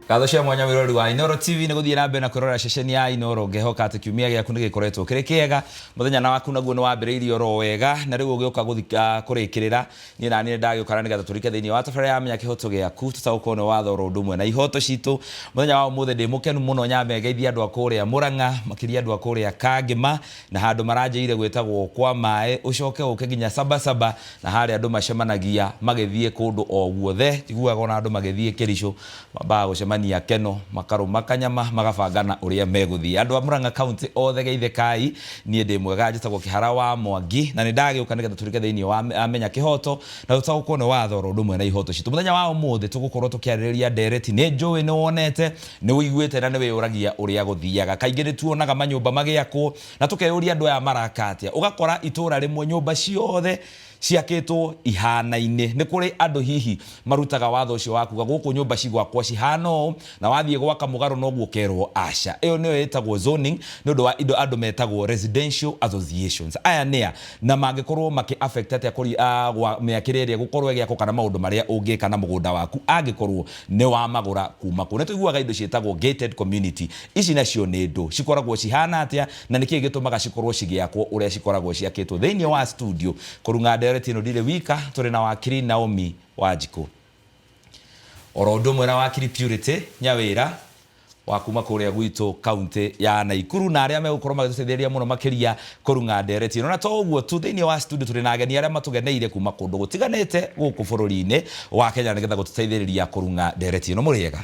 Kathosha mwanya wirori wa Inoro TV niguthie na mbere na kurora ceceni ya Inoro ngehoka ati kiumia giaku ni gikoretwo kiri kiega muthenya na waku naguo ni wambiriirio ro wega na riu ugioka guthika kurikirira ni na ni ndagiukara ni gatha turike thiini wa tabara ya menya kihoto giaku tutaukono watho ro ndumwe na ihoto citu muthenya wa muthe ndi mukenu muno nyambe ngeithia andu akuria Murang'a makiria andu akuria Kangema na handu maranjeire gwetagwo kwa mae ucoke uke nginya Sabasaba na hari andu macemanagia magithie kundu o guothe tiguaga ona andu magithie Kericho maba gucemania Keno makaru makanyama magabangana uria meguthie andu a Murang'a county othe geithe kai nie ndi mwega njitagwo Kihara wa Mwangi na ni ndagiuka nigetha turike thiini wa amenya kihoto na tutaukono watho ro ndumwe na ihoto citu muthenya wa umuthe tugukorwo tukiaririria ndereti ni njui ni wonete ni wiguite na ni wiyuragia uria guthiaga kaingi ni tuonaga manyumba magiakwo na tukeyuria andu aya marakatia ugakora itura rimwe nyumba ciothe ciakitwo ihana-ini ni kuri andu hihi marutaga watho ucio wakuga guku nyumba cigwakwa cihano na wathie gwaka mugaru no guokerwo aca iyo niyo yetagwo zoning ni undu wa indo andu metagwo residential associations aya nia na mangikorwo maki affect atia kuri gwa miakiriria gukorwo giako kana maundu maria ungika na mugunda waku angikorwo ni wa magura kuma ku nituiguaga indo cietagwo gated community ici nacio ni indo cikoragwo cihana atia na niki gitumaga cikorwo cigiakwo uria cikoragwo ciakitwo thiini wa studio kurunga ndereti no ndire wika turi na wakiri Naomi Wanjiku orondo mwena wakiri Purity Nyawira wakuma kuria gwito county ya Naikuru na aria megukorwo magitutetheria muno makiria kurunga ndereti no na to uguo tu thiini wa studio turi na ageni aria matugeneire kuma kundu gutiganite guku bururi-ini wa Kenya nigetha gututeithiriria kurunga ndereti no muriega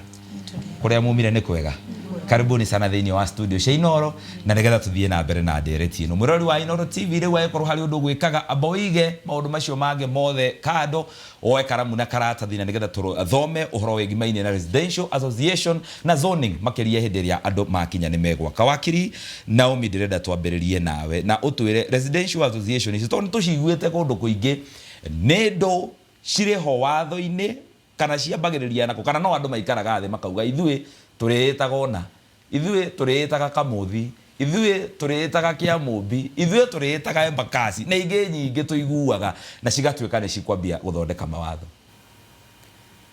kuria mumire ni kwega karibuni sana thiini wa studio cia Inoro na nigetha tuthie na mbere na ndereti no mwirori wa Inoro TV riu akorwo hari undu gwikaga aboige maundu macio mange mothe kado oe karamu na karatathi na nigetha thome uhoro wigimaine na residential association na zoning makiria hindiria andu makinya ni megwaka wakiri Naomi ndirenda twambiririe nawe na utwire residential association ici tondu tuciguite kundu kuingi nendo cireho watho-ini kana ciambagiriria nako kana no andu maikaraga thi makauga ithui turitaga ona ithui turitaga Kamuthi ithui turitaga Kiamumbi ithui turitaga Embakasi na ingi nyingi tuiguaga na cigatuika ni cikwambia guthondeka mawatho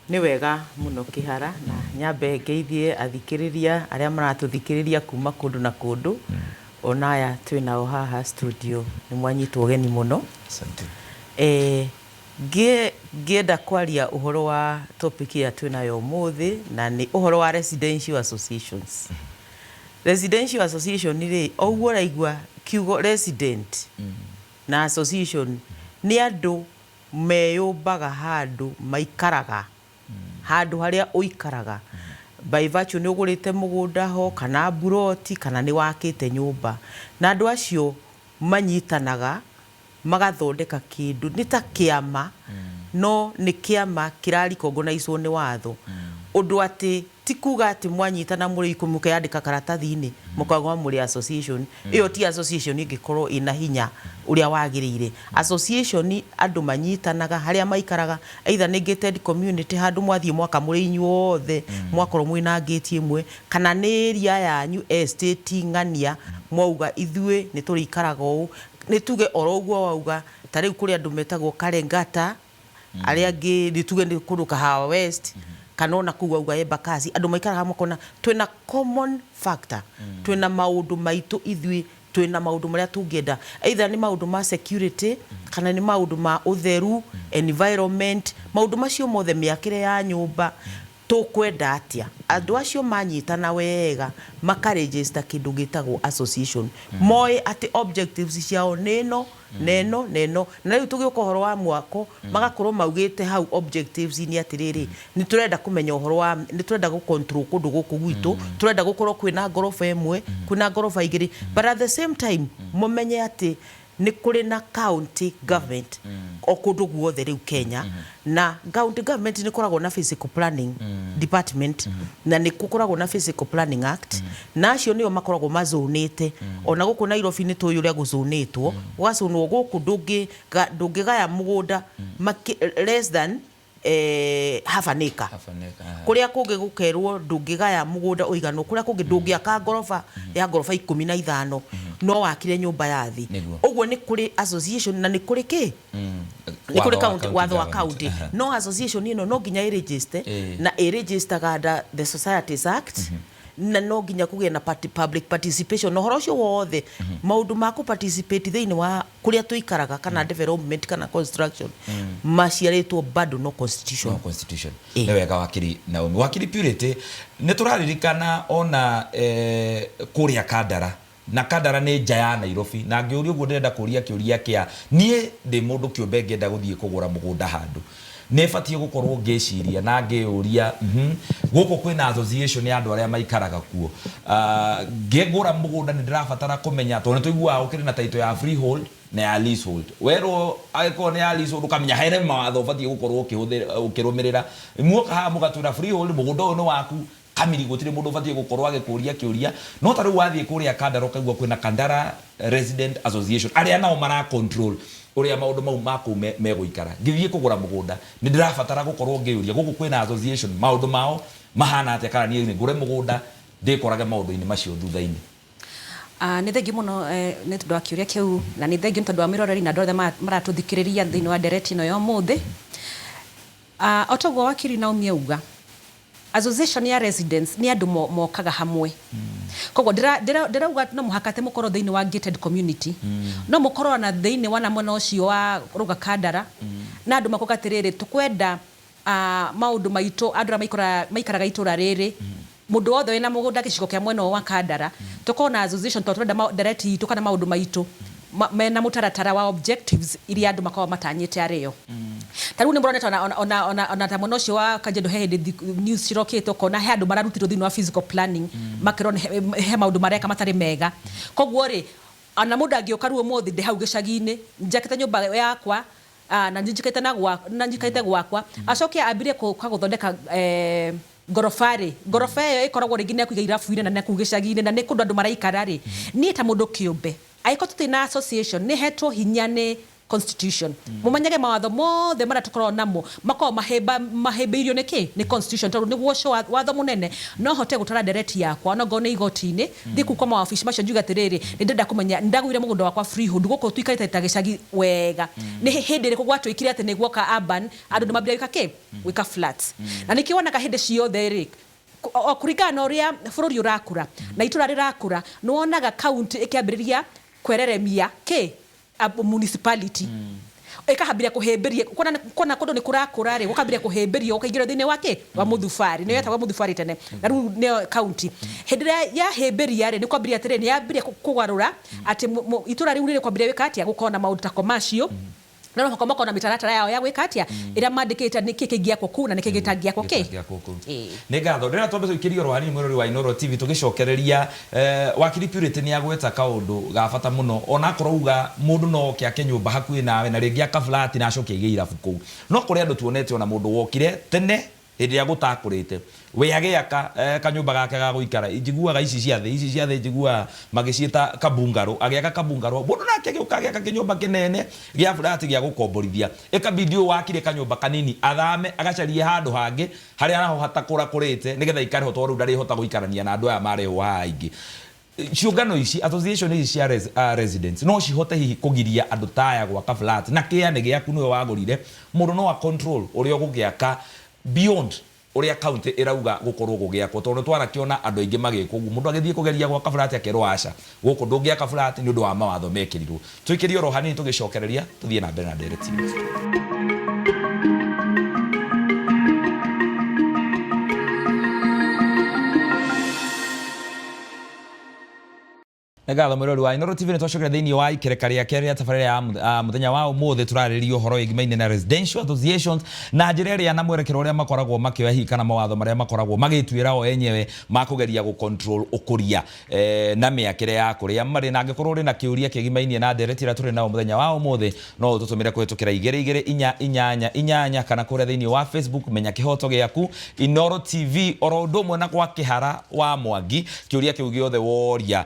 ni wega muno Kihara na nyambe ngeithie athikiriria aria maratuthikiriria kuma kundu na kundu onaya twinao haha studio ni mwanyitwo geni muno asante Gienda kwaria uhoro wa topic ya twinayo umuthi na ni uhoro wa residential associations. Residential association ni oguo raigua kiugo resident na association ni andu meyumbaga handu maikaraga handu haria uikaraga by virtue ni ugurite mugunda ho kana buroti kana ni wakite nyumba na andu acio manyitanaga magathondeka kindu ni ta kiama no ni kiama kirari kongonaicwo ni watho undu ati tikuga ati mwanyitana muri ikumuke yandika karatathi-ini mukagwa muri association iyo ti association ingikorwo ina hinya uria wagirire association andu manyitanaga haria maikaraga either ni gated community handu mwathie mwaka muri inyuothe mwakorwo mwina gate imwe kana ni area yanyu estate ngania mwauga ithui ni turikaraga uu ni tuge oroguo wauga tari kuri andu metagwo Karengata aria angi ni tuge ni kundu Kahawa West kana ona kuwa uga Embakasi andu maikaraga makona twina common factor twina maundu maitu ithui twina maundu maria tungienda either ni maundu ma security kana ni maundu ma utheru environment maundu macio mothe miakire ya nyumba tukwenda atia andu acio manyitana wega makaregister kindu gitagwo association moe ati objectives ciao neno na riu tugioka uhoro wa mwako magakorwo maugite hau objectives ni atiriri ni turenda kumenya uhoro wa ni turenda gu control kundu guku gwitu turenda gukorwo kwina ngorofa imwe kwina ngorofa igiri but at the same time mumenye ati ni kuri na county government okundu guothe riu Kenya na county government ni koragwo na physical planning department na ni kukoragwo na physical planning act na acio nio makoragwo mazonete ona guku Nairobi ni tuyu ria guzonetwo ugacunwo guku ndungigaya mugunda less than half an acre kuria kungi gukerwo ndungigaya mugunda uigano kuria kungi ndungiaka ngorofa ya ngorofa 15 no wakire nyumba ya thi uguo ni kuri association na ni kuri ki ni kuri county watho wa county no association ino no nginya i register na i register under the Societies Act na no nginya kuge na public participation no horo cio wothe maundu ma ku participate theini wa kuria tuikaraga kana development kana construction maciaritwo bado no constitution ne wega wakiri na wakiri Purity ne turaririkana ona kuria Kandara na Kandara ni nja ya Nairobi na ngiuria uguo ndenda kuria kiuria kia nie ndi mundu kiumbe ngenda guthie kugura mugunda handu ne fatie gukorwo ngeciria na ngiuria guko kwina association ya andu aria maikaraga kuo ngegura mugunda ni ndirabatara kumenya to ne tuigua ukiri na title ya freehold na ya leasehold wero aiko ne ya leasehold ukamenya here mawatho fatie gukorwo ukirumirira muoka ha mugatura freehold mugunda uyu ni waku kamiri gutire mundu fatie gukorwo agikuria kiuria no taru wathie kuria Kandara ukaigua kwina Kandara Resident Association aria nao mara control uria maundu mau maku meguikara ngithie kugura mugunda ni ndirabatara gukorwo ngiuria guku kwina association maundu mao mahana atia kana ni ngure mugunda ndikorage maundu-ini macio thutha-ini ni thengi muno ni tundu wa kiuria kiu na ni thengi tundu wa miroreri na ndothe maratuthikiriria thiini wa ndereti no yo muthi otoguo wakiri na umiuga association ya residents ni andu mokaga hamwe koguo ndirauga no muhakate mukoro thiini wa gated community no mukoro na thiini wana mwena ucio wa ruga Kandara na andu makugatiriri tukwenda maundu maitu andu maikaraga itura riri mundu wothe wina mugunda gicigo kia mwena wa Kandara tukona association twenda ndereti tukana maundu maitu mena mutaratara wa objectives ili andu makao matanyite ario taru ni murona ona ta muno cio wa Kajiado Head news cirokito kona he andu mararutirwo thini wa physical planning makirona he maundu mareka matari mega koguo ri ana mundu angioka ruo mothi ndi hau gicagi-ini njakite nyumba yakwa na njikaite gwakwa acoke ambire guthondeka ngorofa iyo ikoragwo ringi ne kuiga irafu-ini na ne kugicagi-ini na ne kundu andu maraikara ri ni ta mundu kiumbe aiko tutina association ni hetwo hinya ni constitution mumanyage mawatho mothe mara tukorwo namo makao mahembirio ni constitution tondu niguo cio watho munene no hote gutara ndereti yakwa no ngone igoti-ini thiku kwa mawabici macio njuga atiriri ni ndenda kumenya ndagwire mugunda wakwa freehold guko tuikarite ta gicagi wega ni hindi riku gwatwikire ati niguo urban andu ni mambia wika flat na nikiona ka hindi ciothe ri kurigana na uria bururi urakura na itura rirakura no wonaga county ikiambiriria kwereremia municipality ikahambiria kuhemberia kona kundu ni kurakura ri gukambiria kuhemberia ukaingira thini wake wa muthufari ni yetagwa muthufari tene na ru ne county hindira ya hemberia ri ni kwambiria atire ni yambiria kugarura ati itura riu ri kwambiria wikatia gukona maundu ta commercial na no komako na mitaratara yao ya gwikatia ira mandikita ni kikingia kwa kuna ni kigitangia kwa ki ni ngatho ndira twambe ikirio rwani mwirori wa Inooro TV tugicokereria wakiri Purity ni agweta kaundu gabata muno ona kuruga mundu no kia kenyumba hakuhi nawe na ringi akaflati na acoke igira fuku no kuri andu tuonete ona mundu wokire tene hindi ya gutakurite we agiaka kanyumba gake ga guikara njiguaga ici ciathe njigua magicieta kabungaro agiaka kabungaro mundu nake giukagiaka kinyumba kinene gia flat gia gukomborithia ikabidio wakire kanyumba kanini athame agacarie handu hangi haria naho hatakura kurite nigetha ikare ho tondu ndari hota guikarania na andu aya mare ho haingi ciungano ici association ici cia residents no cihote hihi kugiria andu taya gwaka flat na kiane giaku niwe wagurire mundu no wa control uria gugiaka beyond uria county irauga gukorwo gugiakwo tondu twarakiona andu aingi magikwo mundu agithie kugeria gwaka flat akerwo aca guku ndungiaka flat ni undu wa mawatho mekirirwo twikirio ro hanini tugicokereria tuthie na mbere na direct news. Ngatho mwirori wa Inooro TV twacokera thiini wa ikerekaria keria tabarira ya muthenya wa umuthi turaririo horo igimaine na residential associations na njira ya na mwerekero uria makoragwo makioya hi kana mawatho maria makoragwo magitwira o enyewe makugeria gu control ukuria na miakire ya kuria mari na ngikorwo ri na kiuria kigimaine na nderetira turi na muthenya wa umuthi no tutumire kwetukira 22 kana kuria thiini wa Facebook menya kihoto giaku Inooro TV oro ndumwe na kwa kihara wa Mwangi kiuria kiu giothe woria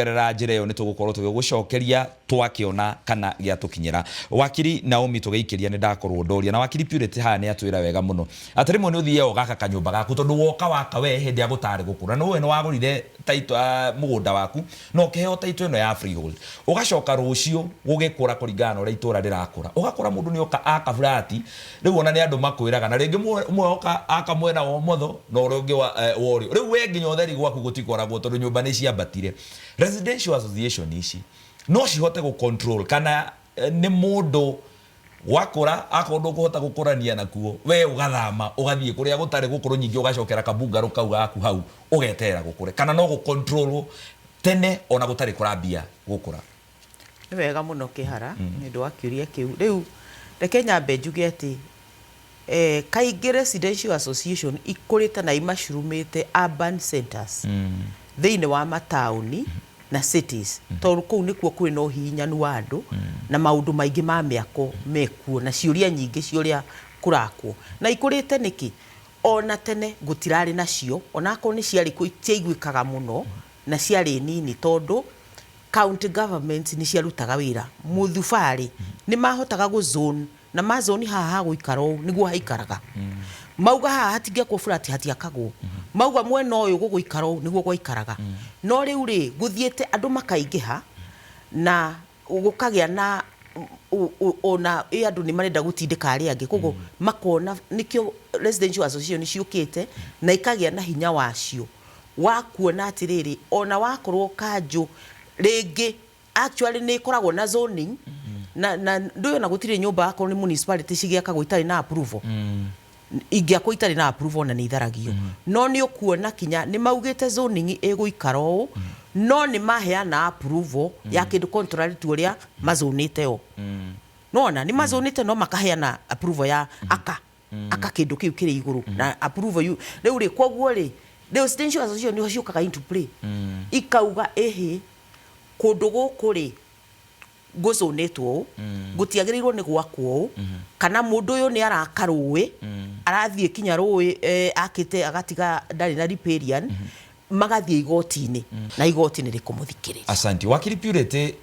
kugerera njira yo nitugukorwo tugucokeria twakiona kana gia tukinyira. Wakiri Naomi tugeikiria ni ndakorwo ndoria na wakiri Purity ha ni atwira wega muno atarimo ni uthie ogaka kanyumba gaku tondu woka waka we hindi agutari gukura no we no wagurire taito mugunda waku no keheo taito ino ya freehold ugacoka rucio gugikura kuringana uri itura rirakura ugakora mundu ni oka aka flati riu ona ni andu makwiraga na ringi mwe oka aka mwena wa motho no uri ungi wori riu we nginya utheri gwaku gutikoragwo tondu nyumba ni ciambatire. Residential association ici no cihote go control kana ni mundu wakora akondo kuhota gukurania nakuo we ugathama ugathie kuria gutari gukuru nyingi ugacokera kabunga rukauga aku hau ugetera gukure kana no go control tene ona gutari kurambia gukura. Ni wega muno Kihara ni ndu akiuria kiu riu Kenya benjuge ati kaingĩ residential association ikurite na imashurumite urban centers thĩinĩ wa mataũni na cities tondu kuu nikuo kwĩ no hihinyanu wa andu na maundu maingi ma miako mekuo na ciuria nyingi ciuria kurakwo na ikurite niki ona tene gutirari nacio ona ko ni ciari kuigwikaga muno na ciari nini tondu county government ni ciarutaga wira muthubari ni mahotaga go zone na mazoni haha guikaro niguo haikaraga mauga haha hatinge ko flat hatiakagwo mauga mwena uyu guguikaro niguo gwaikaraga no riu ri guthiete andu makaingiha na gukagia na ona andu ni marenda gutindika ari angi kogo makona nikio residential association ciukite na ikagia na hinya wacio wa kuona atiriri ona wakorwo kanju ringi actually ni koragwo na zoning na ndio na gutire nyumba akoro ni municipality cigiakagwo itari na approval ingiakwo itari na approval na ni itharagio no ni ukuona kinya ni maugite zoning iguikaro no ni maheana approval ya kindu contrary to uria mazonite yo no ni mazonite no makaheana approval ya aka kindu kiu kiri iguru na approval yu riu ri kwoguo ri the residential association ni ciukaga into play ikauga kundu guku ri guzonetwo gutiagirirwo ni gwakwo kana mundu uyu ni arakarui arathie kinya rui akite agatiga ndari na riparian magathie igoti-ini na igoti-ini rikumuthikiria. Asante wakiri Purity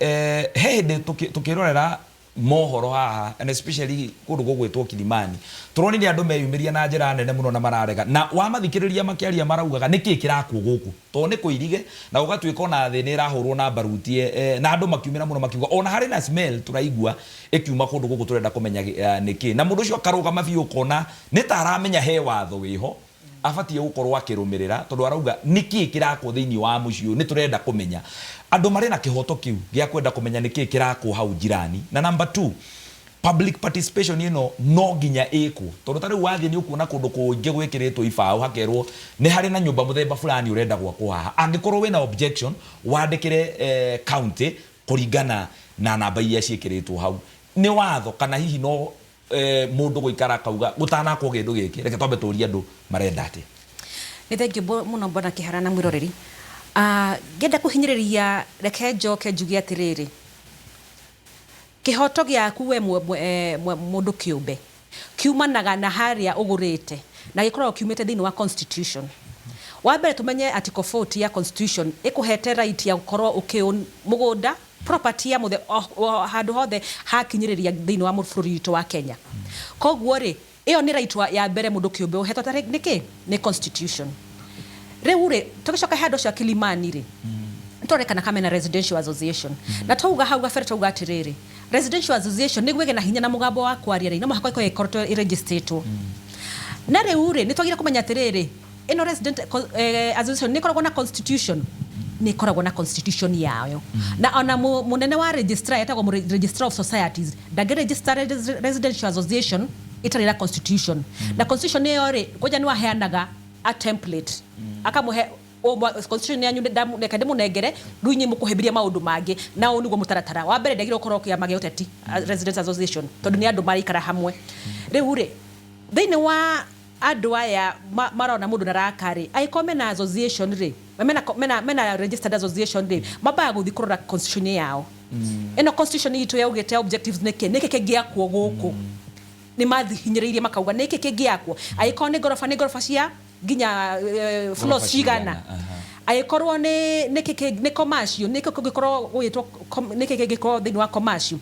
hende tukirorera mohoro haha and especially kundu gugwitwo Kilimani turoni ni andu meyumiria na njira nene muno na mararega na wamathikiriria makiaria maraugaga niki kirakwo guku to ni kuirige na ugatwika ona thi ni irahurwo na barutie na andu makiumira muno makiuga ona hari na smell turaigua ikiuma kundu guku turenda kumenya niki na mundu ucio akaruga mabiu kona ni taramenya he watho wiho abatie gukorwo akirumirira tondu arauga niki kirakwo thiini wa mucio ni turenda kumenya andu mari na kihoto kiu gia kwenda kumenya niki kirakwo hau jirani na number 2 public participation ino no ginya iko tondu tari wathie ni ukuona kundu kuingi gwikiritwo ibao hakerwo ni hari na nyumba muthemba fulani urenda gwakwo haha angikorwo wina objection wandikire county kuringana na namba iria ciekiritwo hau ni watho kana hihi no mundu guikara kauga gutana ko gindu giki reke twambe turia andu marenda ati. Ni thengiũ muno mbona Kihara na mwiroreri ngenda kuhinyiriria reke njoke njuge atiriri kihoto giaku we mundu kiumbe kiumanaga na haria ugurite na gikorwo kiumite thiini wa constitution wa mbere tumenye article 40 ya constitution ikuhete right ya gukorwo ukiun mugunda property ya muthe handu hothe hakinyiriria thiini wa bururi witu wa Kenya koguo ri iyo ni right ya mbere mundu kiumbe uhetwo tare niki ni constitution riu ri tugicoka handu cia Kilimani ri turekana kama na residential association na tuuga hau gabere tuuga atiriri residential association ni gwege na hinya na mugambo wa kwaria ri no mahako iko ikorto registered na riu ri ni twagira kumenya atiriri ino resident association ni koragwo na constitution ni koragwo na constitution yayo na ona munene wa registrar etagwo registrar of societies ndage register residential association itari na constitution na constitution niyo ri koja ni waheanaga a template akamuhe constitution yanyu ndekade munengere ruinyi mukuhebiria maundu mangi na uniguo mutaratara wa mbere ndagire ukorwo kia mage uteti residential association tondu ni andu marikara hamwe riu ri thiini wa andu aya marona mundu narakari aikome na association ri mena registered association ri mabaya guthikurura constitution yao ino constitution yitu yaugite objectives niki kingiakwo guku ni mathihinyiririe makauga niki kingiakwo aikone gorofa cia ginya floors cigana aikorwo ni commercial ni kugikorwo gwitwo ni kigikorwo thini wa commercial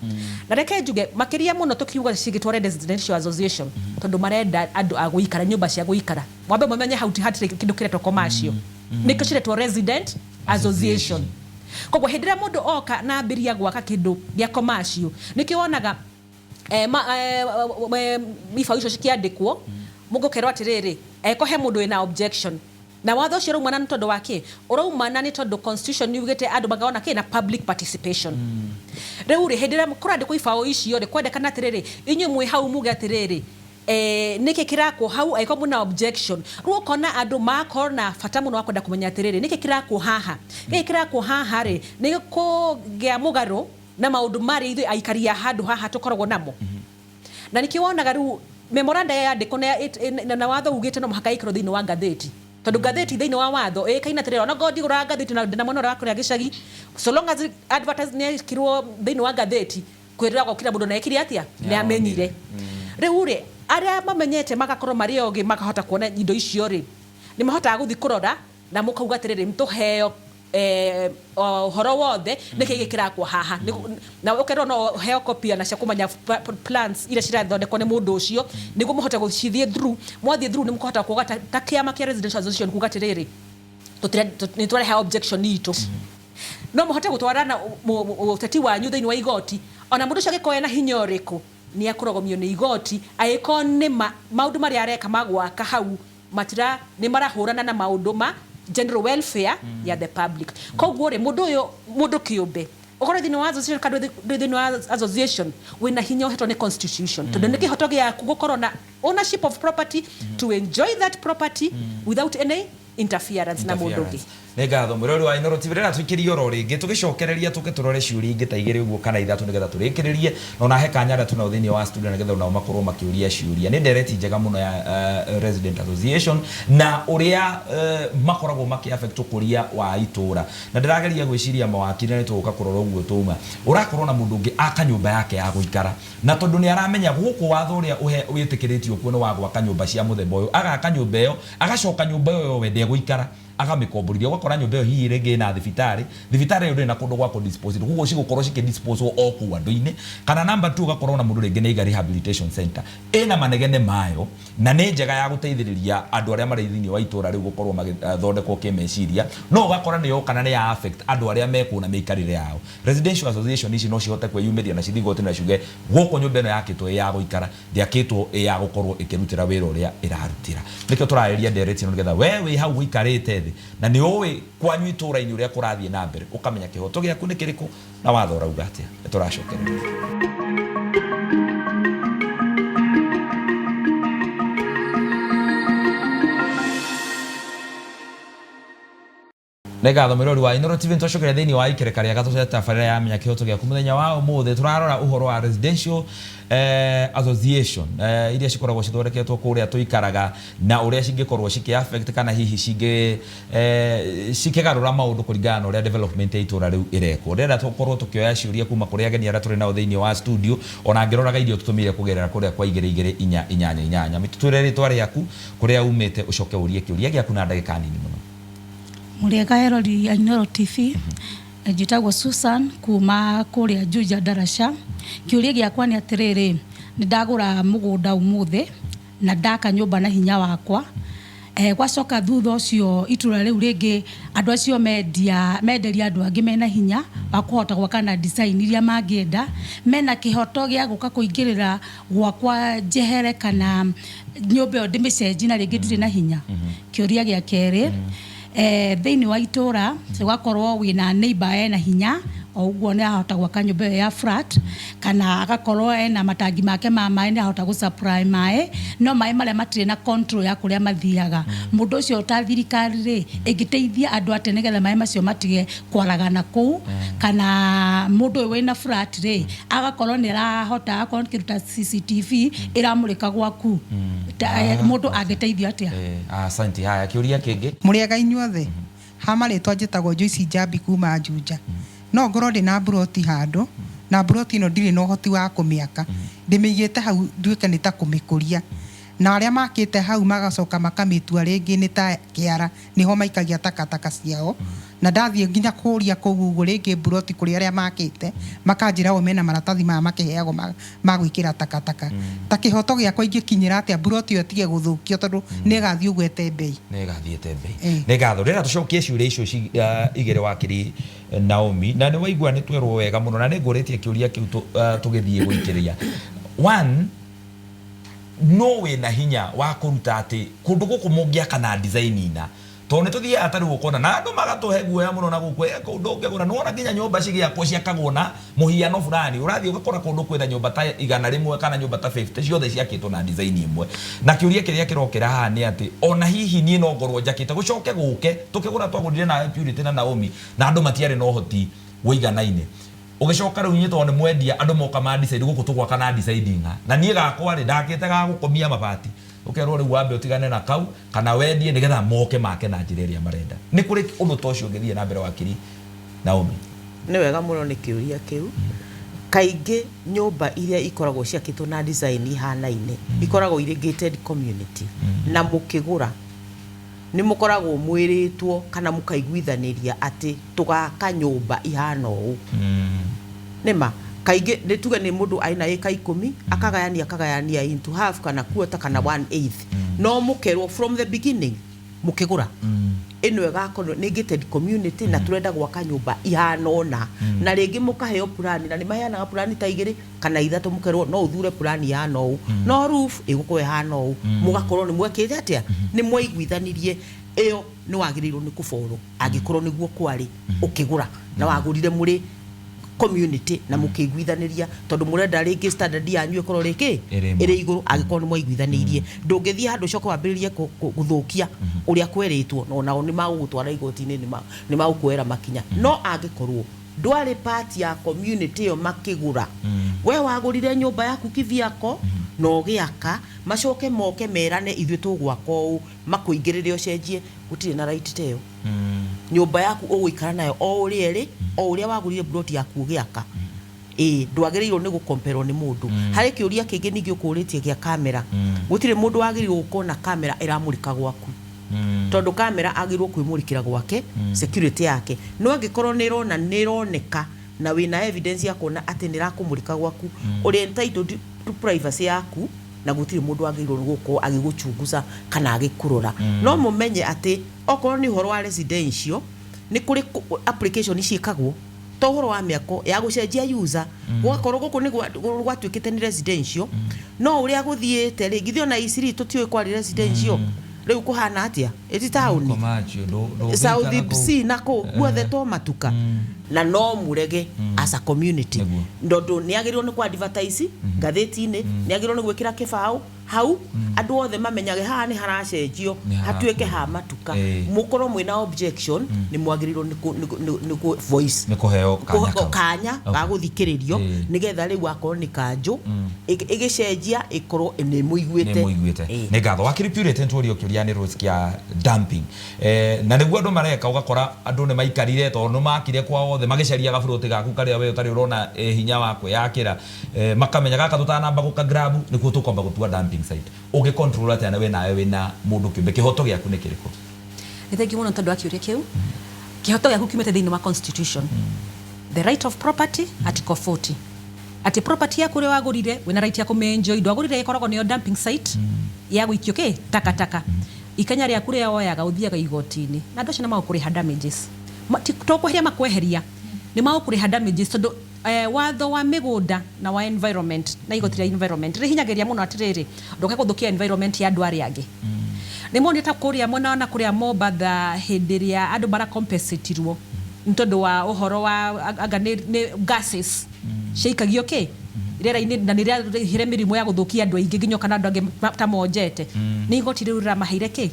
na reke njuge makiria muno tukiuga cigitwo residential association tondu marenda andu a guikara nyumba cia guikara mwambe mumenye hatire kindu kiretwo commercial niko ciretwo resident association koguo hindira mundu oka na ambiria gwaka kindu gya commercial nikiwonaga mifao icio cikiandikwo mugukerwo atiriri ekohe mundu ina objection na watho cio raumana ni tondu wake uraumana ni tondu constitution yugite andu magaona kina public participation riu ri hindira kurandikwo ifao icio ri kwendekana atiriri inyu mwi hau muge atiriri niki kirakwo hau aiko muna objection ruo kona andu makor na fata muno wakwenda kumenya atiriri niki kirakwo haha ri niko gya mugaro na maundu mari ithu aikaria handu haha tukoragwo namo na nikiwonaga riu memoranda ya andiko na watho ugite no muhaka ikiro thini wa ngatheti tondu ngatheti thini wa watho kaina tirira ona godi gura ngatheti na mwana rakora gicagi so long as advertising ne kirwo thini wa ngatheti kwirira gukira mundu na ekiri atia ni amenyire riu ri aria mamenyete magakorwo mari ogi makahota kuona indo icio ri ni mahota guthi kurora na mukauga tiriri mtuheo horo wothe niki kirakwo haha na ukerwo no heo copy na cia kumanya plans ira cirathondekwo ni mundu ucio niguo muhote gucithie through mwathie through ni mukohota kuoga ta kiama kia residential association kuga tiriri ni tware ha objection itu no muhote gutwarana uteti wanyu thini wa igoti ona mundu ucio gikoya na hinya uriku ni akurogomio ni igoti aiko ni maundu mari areka magwaka hau matira ni marahurana na maundu ma general welfare ya the public koguo ri mundu kiumbe ukoro thini wa association kadu thini wa association wina hinya uhetwo ni constitution tondu ni kihoto gya gukorwo na ownership of property to enjoy that property without any interference na mundu ngi ngatho mwirori wa Inooro TV rena twikirie oro ringi tugicokereria tugiturore ciuri ingi ta igiri uguo kana ithatu nigetha turikiririe no na he kanyara tuna thini wa studio nigetha una makorwo makiuria ciuria ni ndereti njega muno ya resident association na uria makoragwo maki affect kuria wa itura na ndirageria gwiciria mawakiri ni tuguka kurora uguo tuma urakorwo na mundu ungi aka nyumba yake ya guikara na tondu ni aramenya guku watho uria witikiritio kuo ni wa gwaka nyumba cia muthemba uyu agaka nyumba iyo agacoka nyumba iyo wende guikara agamikomboriria gwakora nyumba iyo hihi rege na thibitari ndo na kundu gwa dispose kugo cigukorwo cike dispose o ku andu-ini kana number 2 gakorwo na mundu rege na rehabilitation center ena manegene mayo na ni njega ya guteithiriria andu aria mari thini wa itura riu gukorwo magithondekwo kimeciria no gakora ni yo kana ni ya affect andu aria mekuna meikarire yao residential association ici no cihote kwiyumiria na cithigote na ciuge guko nyumba ino yakitwo ya guikara ndiakitwo ya gukorwo ikirutira wira uria irarutira nikio turariria ndereti no nigetha we hau guikarite na ni owe kwanyu itura-ini uria kurathie na mbere ukamenya kihoto giaku ni kiriku na watho rauga atia turacokereria ngatho mwirori wa Inooro TV ntwacokera thini wa ikereka ria gatũ tabarĩra ya menya kihoto giaku muthenya wa umuthi turarora uhoro wa residential association iria cikoragwo cithondeketwo kuria tuikaraga na uria cingikorwo ciki affect kana hihi cikigarura maundu kuringana na uria development ya itura riu ireko renda tukorwo tukioya ciuria kuma kuria ageni aria turi nao thini wa studio ona ngiroraga irio tutumire kugerera kuria kwa 224 mitutwire ritwa riaku kuria umite ucoke urie kiuria giaku na ndagika nini muno Muriega erori ya Inooro TV njitagwo Susan kuma kuria Juja Darasha kiuria giakwa ni atiriri ni ndagura mugunda umuthi na ndaka nyumba na hinya wakwa gwacoka thutha ucio itura riu ringi andu acio menderia andu angi mena hinya wa kuhota gwaka na design iria mangienda mena kihoto gia guka kuingirira gwakwa jehere kana nyumba yo ndimicenji na ringi ndiri na hinya kiuria gia keri thini wa itura gwakorwo wina neighbor ena hinya oguo ni ahota gwaka nyumba ya flat kana agakorwo ena matangi make ma mai ni ahota gu supply mai no mai maria matire na control ya kuria mathiaga mundu ucio ta thirikari ri ingiteithia andu atenegetha mai macio matige kwaragana ku kana mundu wina flat ri agakorwo ni rahota akorwo kiruta CCTV iramurika gwaku mundu angiteithio atia asante haya kiuria kingi muriega inyuothe hamari twanjitagwo Joyce Njambi kuma Juja no ngoro ndi na broti handu na broti no ndiri no hoti wa kumiaka ndimigite hau nduike ni ta kumikuria na arĩa makĩte hau magacoka makamĩtua rĩngĩ nĩ ta kĩara nĩho maikagia takataka ciao na ndathiĩ nginya kũria kũu ũguo rĩngĩ mburoti kũrĩ arĩa makĩte makanjĩra o mena maratathi maya makĩheagwo ma gwĩkĩra takataka ta kĩhoto gĩakwa ingĩkinyĩra atĩa mburoti ĩyo tige gũthũkio tondũ nĩ ĩgathiĩ ũguo ete mbei nĩ ĩgathiĩte mbei nĩ ngatho rĩrĩa tũcokie ciũria icio igĩrĩ wakiri Naomi na nĩ waigua nĩ twerwo wega mũno na nĩ ngũrĩtie kĩũria kĩu tũgĩthiĩ gũikĩrĩria one no wĩna hinya wa kũruta atĩ kũndũ gũkũ mũngĩaka na design ina to nĩ tũthiĩ atarĩ gũkona na andũ magatũhe guoya mũno na gũkũ kũndũ ũngĩgũra nĩwona nginya nyũmba cigĩakwo ciakagwo na mũhiano fulani ũrathiĩ ũgakora kũndũ kwĩna nyũmba ta 100 kana nyũmba ta 50 ciothe ciakĩtwo na design imwe na kĩũria kĩrĩa kĩrokera haha nĩ atĩ ona hihi niĩ no ngorwo njakĩte gũcoke gũke tũkĩgũra twagũrire na Purity na Naomi na andũ matiarĩ na ũhoti wĩiganaine ũgĩcoka rĩu nyitwo nĩ mwendia andũ moka ma decide gũkũ tũgwaka na deciding na niĩ gakwa rĩ ndakĩte ga gũkomia mabati ukerwo rĩu wambe ũtigane na kau kana wendie nĩgetha moke make na njĩra ĩrĩa marenda nĩ kũrĩ ũndũ ta ũcio ũngĩthiĩ na mbere wakiri Naomi nĩ wega mũno nĩ kĩũria kĩu kaingĩ nyũmba iria ikoragwo ciakĩtwo na design ihanaine ikoragwo irĩ gated community na mũkĩgũra nĩ mũkoragwo mwĩrĩtwo kana mũkaiguithanĩria atĩ tũgaka nyũmba ihana ũũ nĩma kaingĩ nĩ tuge nĩ mũndũ aina ĩka 10 akagayania into half kana quarter kana 1/8 no mũkerwo from the beginning mũkĩgũra ĩno ĩgakorwo nĩ gated community na tũrenda gwaka nyũmba ihana ũna na rĩngĩ mũkaheo plan na nĩ maheanaga plan ta 2 kana 3 mũkerwo no ũthure plan ihana ũũ no roof ĩgũkorwo ihana ũũ mũgakorwo nĩ mwekĩte atĩa nĩ mwaiguithanirie ĩyo nĩ wagĩrĩirwo nĩ kũborwo angĩkorwo nĩguo kwarĩ ũkĩgũra na wagũrire mũrĩ community na mũkĩiguithaniria tondũ mũrenda rĩngĩ standard yanyu ĩkorwo rĩkĩ ĩrĩ igũrũ angĩkorwo nĩ mwaiguithanĩirie ndũngĩthiĩ handũ coka wambĩrĩrie gũthũkia ũrĩa kwerĩtwo nao nĩ magũgũtwara igoti-inĩ nĩ magũkuoera makinya no angĩkorwo ndwarĩ part ya community ĩyo makĩgũra we wagũrire nyũmba yaku kivyako na ũgĩaka macoke moke merane ithuĩ tũgwaka ũũ makũingĩrĩre ũcenjie gũtirĩ na right ta ĩyo nyũmba yaku ũgũikara nayo o ũrĩa ĩrĩ o ũrĩa wagũrire plot yaku ũgĩaka ndwagĩrĩirwo nĩ gũkomperwo nĩ mũndũ harĩ kĩũria kĩngĩ ningĩ ũkũrĩtie gĩa kamera gũtirĩ mũndũ wagĩrĩirwo gũkorwo na kamera ĩramũrĩka gwaku tondũ kamera agĩrĩirwo kwĩmũrĩkĩra gwake security yake no angĩkorwo nĩ ĩroneka na wĩna evidence ya kuona atĩ nĩ rakũmũrĩka gwaku ũrĩ entitled to privacy yaku na gũtirĩ mũndũ agĩrĩirwo nĩ gũkorwo agĩgũchunguza kana agĩkũrora no mũmenye atĩ okorwo nĩ ũhoro wa residential nĩ kũrĩ application ciĩkagwo to ũhoro wa mĩako ya gũcenjia user gwakorwo gũkũ nĩ gwatuĩkĩte nĩ residential no ũrĩa gũthiĩte rĩngĩ thio na isiri tũtiũĩ kwari residential rĩu kũhana atĩa ĩti taũni South C nako guothe to matuka na no mũrege as a community ndondũ nĩ agĩrĩirwo nĩ kwa advertise ngathĩti-inĩ nĩ agĩrĩirwo nĩ gwĩkĩra kĩbaũ hau andũ othe mamenyage haha nĩ haracenjio hatuĩke ha matuka mũkorwo mwĩna objection nĩ mwagĩrĩirwo nĩ voice nĩ kũheo kanya ga gũthikĩrĩrio nĩgetha rĩu akorwo nĩ kanjũ ĩgĩcenjia ĩkorwo nĩ mũiguĩte nĩ ngatho wakiri Purity ntũrio kĩũria nĩ rules kĩa dumping na nĩguo andũ mareka ũgakora andũ nĩ maikarire tondũ nĩ makire kwao othe magĩcaria gaburũti gaku karĩa we ũtarĩ ũrona hinya wa kwĩyakĩra makamenya gaka tũtanamba gũka grab nĩkuo tũkomba gũtua dumping site ũgĩ control atĩ na we nawe wĩna mũndũ kĩũmbe kĩhoto gĩaku nĩ kĩrĩkũ nĩ thengi mũno tondũ wa kĩũria kĩu kĩhoto gĩaku kiumĩte thĩinĩ wa constitution the right of property article 40 atĩ property yaku ũrĩa wagũrire wĩna right ya kũmĩenjoy ndwagũrire ĩkoragwo nĩyo dumping site ya gũikio takataka ikanya rĩaku rĩrĩa woyaga ũthiaga igoti-inĩ na andũ acio nĩ magũkũrĩha damages tokweheria makweheria nĩ magũkũrĩha damages tondũ watho wa mĩgũnda na wa environment na igoti rĩa environment rĩhinyagĩria mũno atĩrĩrĩ ndũke gũthũkia environment ya andũ arĩa angĩ nĩ monire ta kũrĩa mwena na kũrĩa Mombatha hĩndĩ ĩrĩa andũ marakompensatirwo nĩ tondũ wa ũhoro wa anga nĩ gases ciaikagio rĩera-inĩ na nĩrĩahire mĩrimũ ya gũthũkia andũ aingĩ nginya kana andũ angĩ tamonjete nĩ igoti rĩu rĩramaheire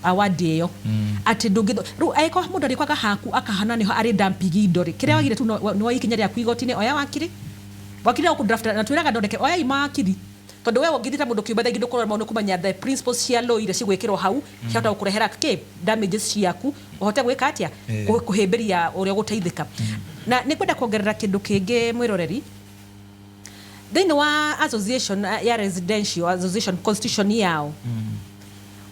award ĩyo atĩ rĩu aĩkorwo mũndũ arĩkwaga haku akahana nĩho arĩ dumping indo rĩ kĩrĩa wagire tu nĩ wa ikinya rĩaku igoti-inĩ oya wakiri no kũdraft na twĩraga ndondeke oya imakiri tondũ we ũngĩthita mũndũ kĩũmbe thaingĩ ndũkorwo maũndũ kũmenya the principles cia law iria cigwĩkĩrwo hau ciahota gũkũrehera damages ciaku ũhote gwĩka atĩa kũhĩmbĩria ũrĩa gũteithĩka na nĩ kwenda kuongerera kĩndũ kĩngĩ mwĩroreri thĩinĩ wa association ya residential association constitution yao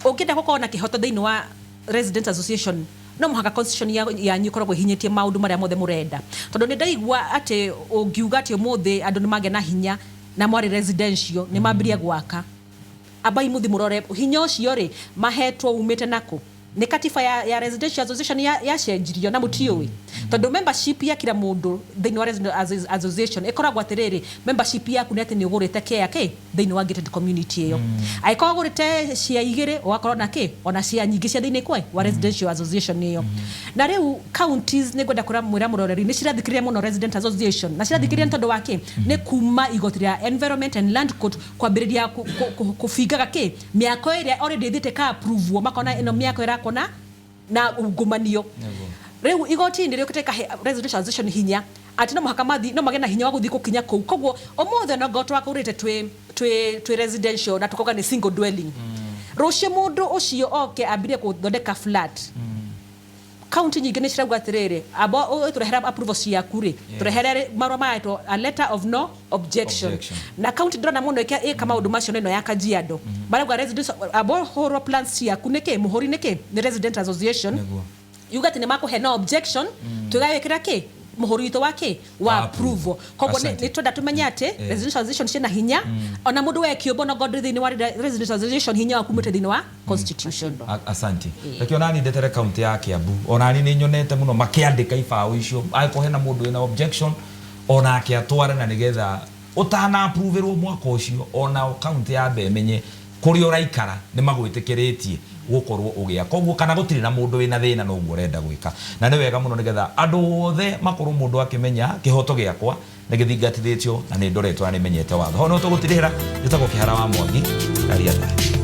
ũngĩenda gũkorwo na kĩhoto thĩinĩ wa resident association no mũhaka constitution yanyu ĩkoragwo ĩhinyĩtie maũndũ marĩa mothe mũrenda tondũ nĩ ndaigua atĩ ũngiuga atĩ ũmũthĩ andũ nĩ magĩa na hinya na mwarĩ residential nĩ mambĩrĩria gwaka abai muthi mũrore hinya ũcio rĩ mahetwo umĩte nakũ nĩ katiba ya residential association ya cenjirio na mũtiũĩ tondũ membership ya kila mũndũ thĩinĩ wa resident association ĩkoragwo atĩrĩrĩ membership yaku nĩ atĩ nĩ ũgũrĩte kĩ thĩinĩ wa gated community ĩyo angĩkorwo ũgũrĩte cia igĩrĩ ũgakorwo na ona cia nyingĩ cia thĩinĩ wa residential association ĩyo na rĩu counties nĩ ngwenda mwĩra mũroreri nĩ cirathikĩrĩria mũno resident association na cirathikĩrĩria nĩ tondũ wa nĩ kuma igoti rĩa environment and land court kwambĩrĩria kũbingaga mĩako ĩrĩa already ĩthĩte ka approve makona ĩno mĩako ĩrakona na ungumanio rĩu igoti nĩ rĩũkĩte ikahe residential association hinya atĩ no mũhaka mathi no magena hinya wa gũthiĩ gũkinya kũu koguo ũmũthĩ no ngotwo wakũrĩte twĩ residential na tũkoga nĩ single dwelling rũciũ mũndũ ũcio oke ambĩrĩrie gũthondeka flat county nyingĩ nĩ cirauga atĩrĩrĩ abo tũrehere approval ciaku rĩ tũrehere marũa maitwo a letter of no objection na county ndĩrona mũno ĩka maũndũ macio neno ya Kajiado marauga residential abo horo plans ciaku nĩkĩ mũhũri nĩkĩ nĩ resident association yuga atĩ nĩ makũhe no objection tũgawĩkĩra mũhũri witũ wa approval koguo nĩ twenda tũmenye atĩ residential association ciĩna hinya ona mũndũ we kĩũmbo no godri thĩinĩ wa residential association hinya wa kumĩte thĩinĩ wa constitution asante lakini onani ndetere county ya Kiambu onani nĩ nyonete mũno makĩandĩka ibaũ icio angĩkorwo hena mũndũ wĩna objection onake atware na nĩgetha ũtana approverwo mwaka ũcio ona county ya Bemenye kũrĩa ũraikara nĩ magwĩtĩkĩrĩtie gũkorwo ũgĩa koguo kana gũtirĩ na mũndũ wĩna thĩna no guo ũrenda gwĩka na nĩ wega mũno nĩgetha andũ othe makorwo mũndũ akĩmenya kĩhoto gĩakwa nĩ gĩthingatithĩtio na nĩ ndoretwo na nĩ menyete watho ho no tũgũtirĩhĩra gĩtagwo Kĩhara wa Mwangi Karia.